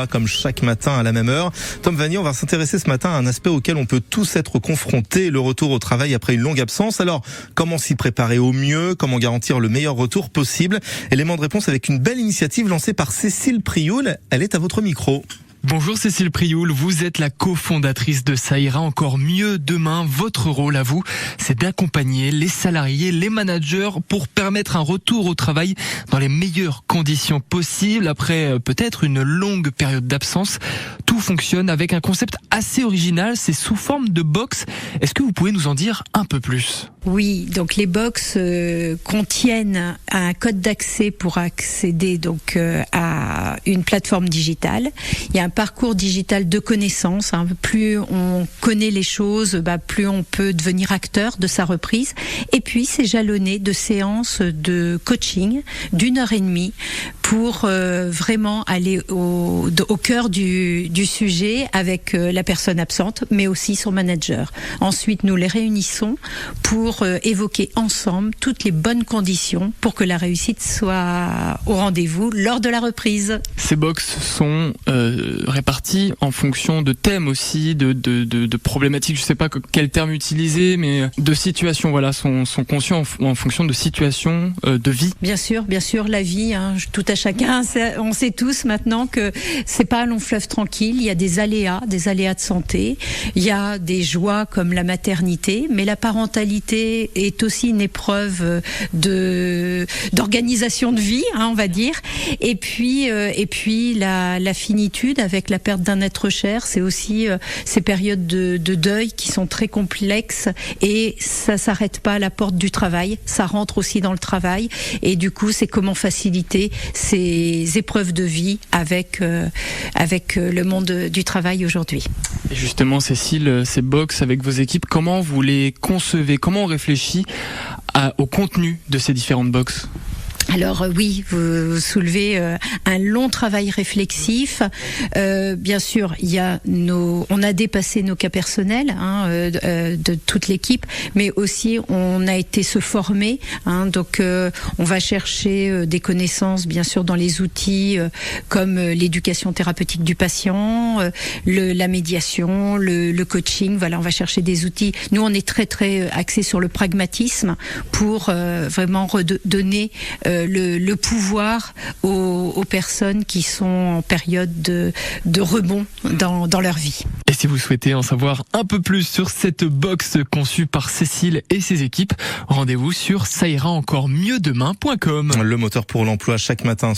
Comme chaque matin à la même heure. Tom Vanier, on va s'intéresser ce matin à un aspect auquel on peut tous être confrontés, le retour au travail après une longue absence. Alors, comment s'y préparer au mieux? Comment garantir le meilleur retour possible? Élément de réponse avec une belle initiative lancée par Cécile Prioul. Elle est à votre micro. Bonjour Cécile Prioul, vous êtes la cofondatrice de Ça ira encore mieux demain. Votre rôle à vous, c'est d'accompagner les salariés, les managers pour permettre un retour au travail dans les meilleures conditions possibles après peut-être une longue période d'absence. Tout fonctionne avec un concept assez original, c'est sous forme de box. Est-ce que vous pouvez nous en dire un peu plus ? Oui, donc les box contiennent un code d'accès pour accéder donc à une plateforme digitale. Il y a un parcours digital de connaissances. Plus on connaît les choses, plus on peut devenir acteur de sa reprise. Et puis c'est jalonné de séances de coaching d'1h30 pour vraiment aller au cœur du sujet avec la personne absente, mais aussi son manager. Ensuite, nous les réunissons pour évoquer ensemble toutes les bonnes conditions pour que la réussite soit au rendez-vous lors de la reprise. Ces box sont répartis en fonction de thèmes aussi, de problématiques, je sais pas quel terme utiliser, mais de situations, voilà, sont conçus en fonction de situations de vie. Bien sûr, la vie, tout à chacun, on sait tous maintenant que c'est pas un long fleuve tranquille, il y a des aléas de santé, il y a des joies comme la maternité, mais la parentalité est aussi une épreuve d'organisation de vie, on va dire, et puis la finitude avec la perte d'un être cher, c'est aussi ces périodes de deuil qui sont très complexes et ça s'arrête pas à la porte du travail, ça rentre aussi dans le travail et du coup c'est comment faciliter ces épreuves de vie avec le monde du travail aujourd'hui. Et justement Cécile, ces box avec vos équipes, comment vous les concevez, comment on réfléchit au contenu de ces différentes box ? Alors oui, vous soulevez un long travail réflexif. Bien sûr, on a dépassé nos cas personnels de toute l'équipe, mais aussi on a été se former. Donc on va chercher des connaissances, bien sûr, dans les outils comme l'éducation thérapeutique du patient, la médiation, le coaching. Voilà, on va chercher des outils. Nous, on est très très axé sur le pragmatisme pour vraiment redonner le pouvoir aux personnes qui sont en période de rebond dans leur vie. Et si vous souhaitez en savoir un peu plus sur cette box conçue par Cécile et ses équipes, rendez-vous sur çairaencoremieuxdemain.com. Le moteur pour l'emploi chaque matin.